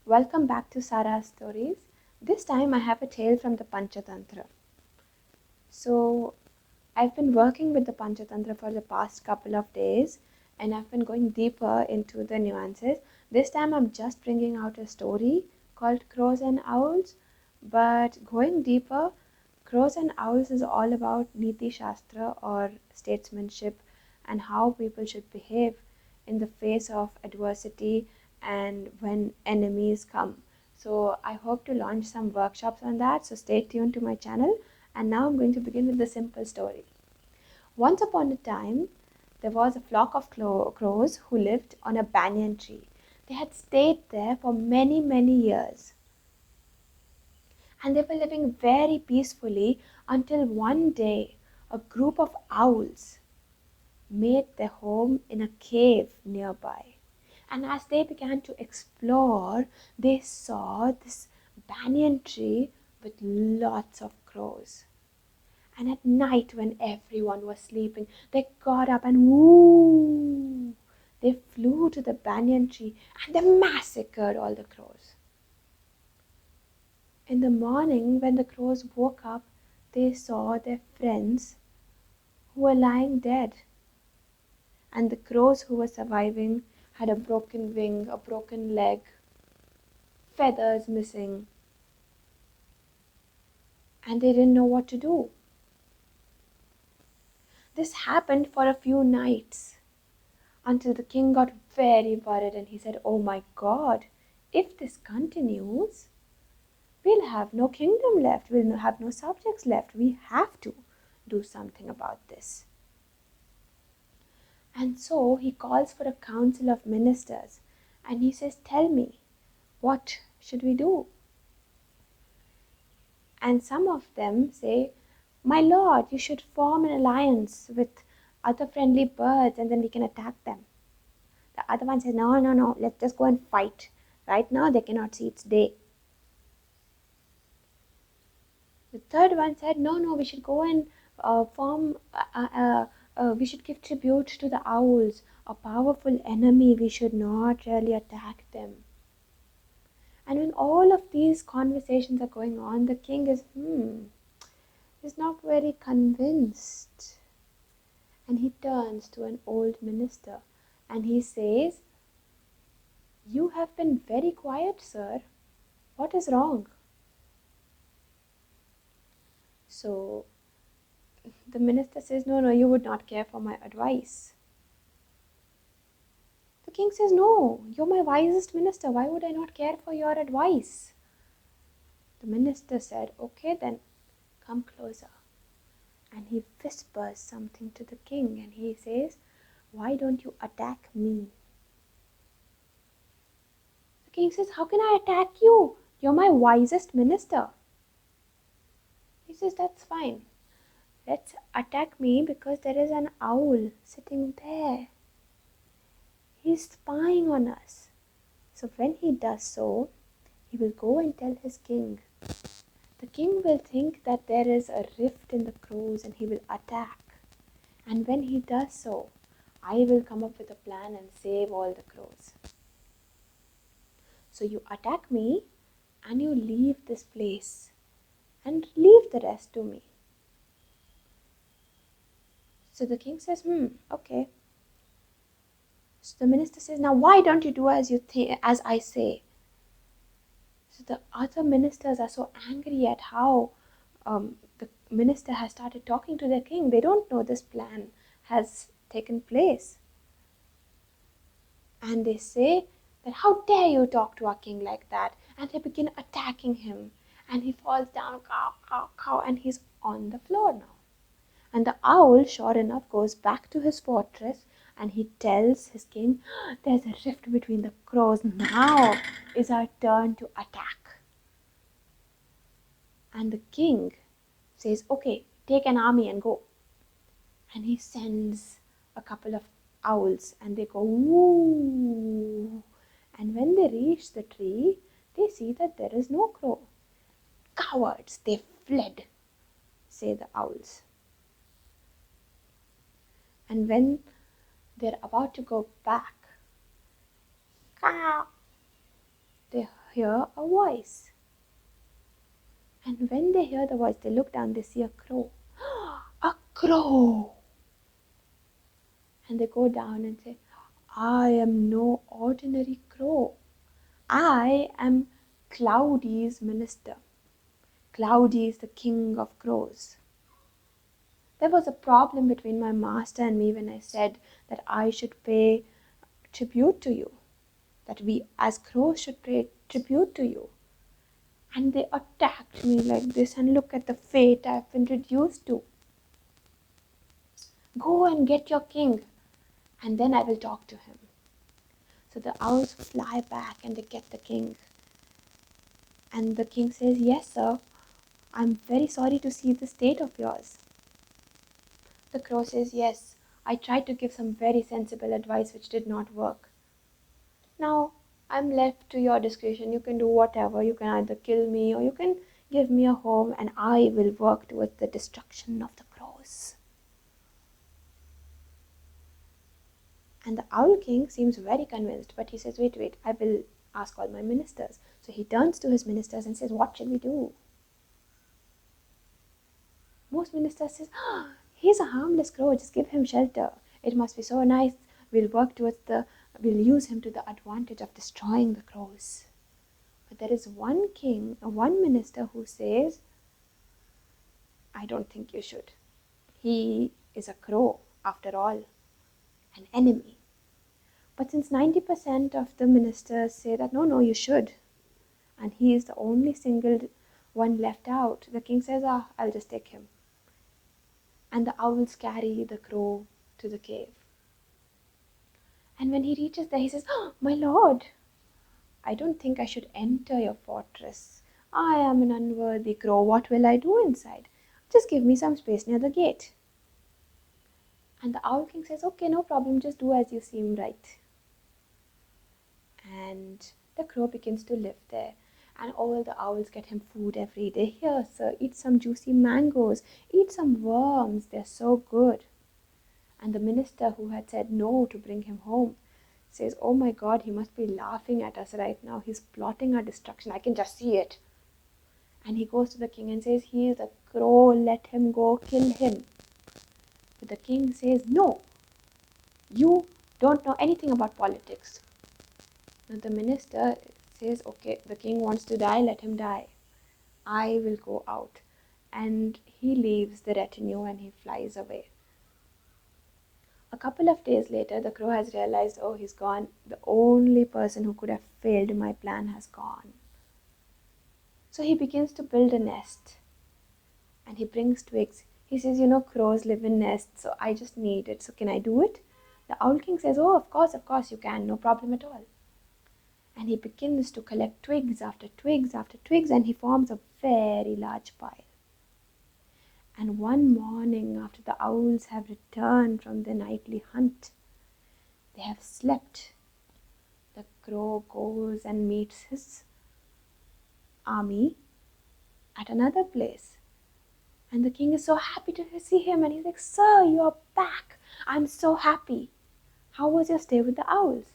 Welcome back to Sara's Stories. This time I have a tale from the Panchatantra. So, I've been working with the Panchatantra for the past couple of days and I've been going deeper into the nuances. This time I'm just bringing out a story called Crows and Owls, but going deeper, Crows and Owls is all about Neetishastra or statesmanship and how people should behave in the face of adversity and when enemies come. So I hope to launch some workshops on that, so stay tuned to my channel. And now I'm going to begin with the simple story. Once upon a time, there was a flock of crows who lived on a banyan tree. They had stayed there for many, many years. And they were living very peacefully until one day a group of owls made their home in a cave nearby. And as they began to explore, they saw this banyan tree with lots of crows. And at night, when everyone was sleeping, they got up and woo! They flew to the banyan tree and they massacred all the crows. In the morning, when the crows woke up, they saw their friends who were lying dead. And the crows who were surviving had a broken wing, a broken leg, feathers missing, and they didn't know what to do. This happened for a few nights until the king got very worried and he said, "Oh my God, if this continues, we'll have no kingdom left, we'll have no subjects left. We have to do something about this." And so he calls for a council of ministers and he says, "Tell me, what should we do?" And some of them say, "My lord, you should form an alliance with other friendly birds and then we can attack them." The other one says, No, let's just go and fight. Right now they cannot see it's day." The third one said, No, we should go and we should give tribute to the owls, a powerful enemy. We should not really attack them. And when all of these conversations are going on, the king is not very convinced. And he turns to an old minister and he says, "You have been very quiet, sir. What is wrong?" So the minister says, No, you would not care for my advice." The king says, "No, you're my wisest minister. Why would I not care for your advice?" The minister said, "Okay then, come closer." And he whispers something to the king and he says, "Why don't you attack me?" The king says, "How can I attack you? You're my wisest minister." He says, "That's fine. Let's attack me because there is an owl sitting there. He's spying on us. So when he does so, he will go and tell his king. The king will think that there is a rift in the crows and he will attack. And when he does so, I will come up with a plan and save all the crows. So you attack me and you leave this place and leave the rest to me." So the king says, Okay. So the minister says, "Now why don't you do as I say?" So the other ministers are so angry at how the minister has started talking to their king. They don't know this plan has taken place. And they say that, "How dare you talk to our king like that?" And they begin attacking him. And he falls down, cow, cow, cow, and he's on the floor now. And the owl, sure enough, goes back to his fortress and he tells his king, "There's a rift between the crows. Now is our turn to attack." And the king says, "Okay, take an army and go." And he sends a couple of owls and they go woo. And when they reach the tree, they see that there is no crow. "Cowards, they fled," say the owls. And when they're about to go back, they hear a voice. And when they hear the voice, they look down, they see a crow. A crow! And they go down and say, I am no ordinary crow. I am Cloudy's minister. Cloudy is the king of crows. There was a problem between my master and me when I said that I should pay tribute to you, that we as crows should pay tribute to you. And they attacked me like this, and look at the fate I've been reduced to. Go and get your king, and then I will talk to him. So the owls fly back and they get the king. And the king says, yes, sir, I'm very sorry to see the state of yours. The crow says, yes, I tried to give some very sensible advice which did not work. Now, I'm left to your discretion. You can do whatever. You can either kill me or you can give me a home, and I will work towards the destruction of the crows. And the owl king seems very convinced, but he says, wait, I will ask all my ministers. So he turns to his ministers and says, what shall we do? Most ministers say, he's a harmless crow, just give him shelter. It must be so nice. We'll use him to the advantage of destroying the crows. But there is one minister who says, I don't think you should. He is a crow, after all, an enemy. But since 90% of the ministers say that, no, you should, and he is the only single one left out, the king says, I'll just take him. And the owls carry the crow to the cave. And when he reaches there, he says, my lord, I don't think I should enter your fortress. I am an unworthy crow. What will I do inside? Just give me some space near the gate. And the owl king says, okay, no problem, just do as you seem right. And the crow begins to live there. And all the owls get him food every day. Here, sir, eat some juicy mangoes. Eat some worms. They're so good. And the minister who had said no to bring him home says, oh my God, he must be laughing at us right now. He's plotting our destruction. I can just see it. And he goes to the king and says, he is a crow. Let him go. Kill him. But the king says, no. You don't know anything about politics. Now the minister says, okay, the king wants to die, let him die. I will go out. And he leaves the retinue and he flies away. A couple of days later, the crow has realized, oh, he's gone. The only person who could have failed my plan has gone. So he begins to build a nest. And he brings twigs. He says, crows live in nests, so I just need it. So can I do it? The owl king says, oh, of course you can. No problem at all. And he begins to collect twigs after twigs after twigs, and he forms a very large pile. And one morning, after the owls have returned from their nightly hunt, they have slept. The crow goes and meets his army at another place. And the king is so happy to see him, and he's like, sir, you're back. I'm so happy. How was your stay with the owls?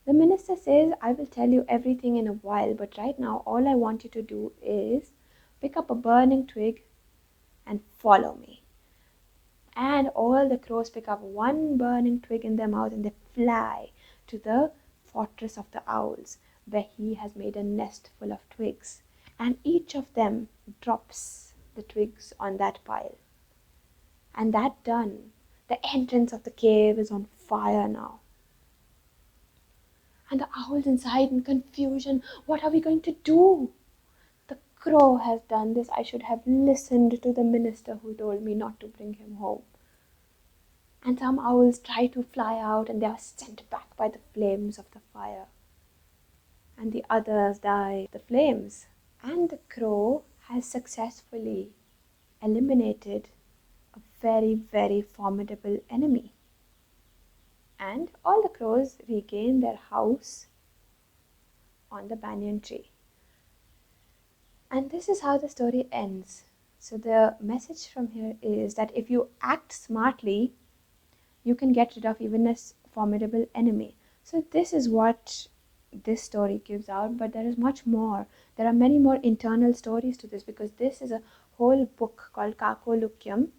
The minister says, I will tell you everything in a while, but right now all I want you to do is pick up a burning twig and follow me. And all the crows pick up one burning twig in their mouth and they fly to the fortress of the owls, where he has made a nest full of twigs. And each of them drops the twigs on that pile. And that done, the entrance of the cave is on fire now. And the owls inside in confusion. What are we going to do? The crow has done this. I should have listened to the minister who told me not to bring him home. And some owls try to fly out and they are sent back by the flames of the fire. And the others die the flames. And the crow has successfully eliminated a very, very formidable enemy. And all the crows regain their house on the banyan tree. And this is how the story ends. So the message from here is that if you act smartly, you can get rid of even a formidable enemy. So this is what this story gives out, but there is much more. There are many more internal stories to this, because this is a whole book called Kakolukyam,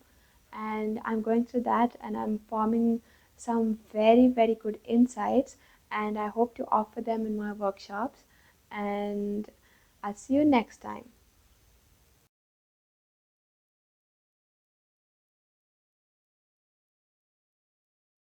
and I'm going through that and I'm forming some very, very good insights, and I hope to offer them in my workshops. And I'll see you next time.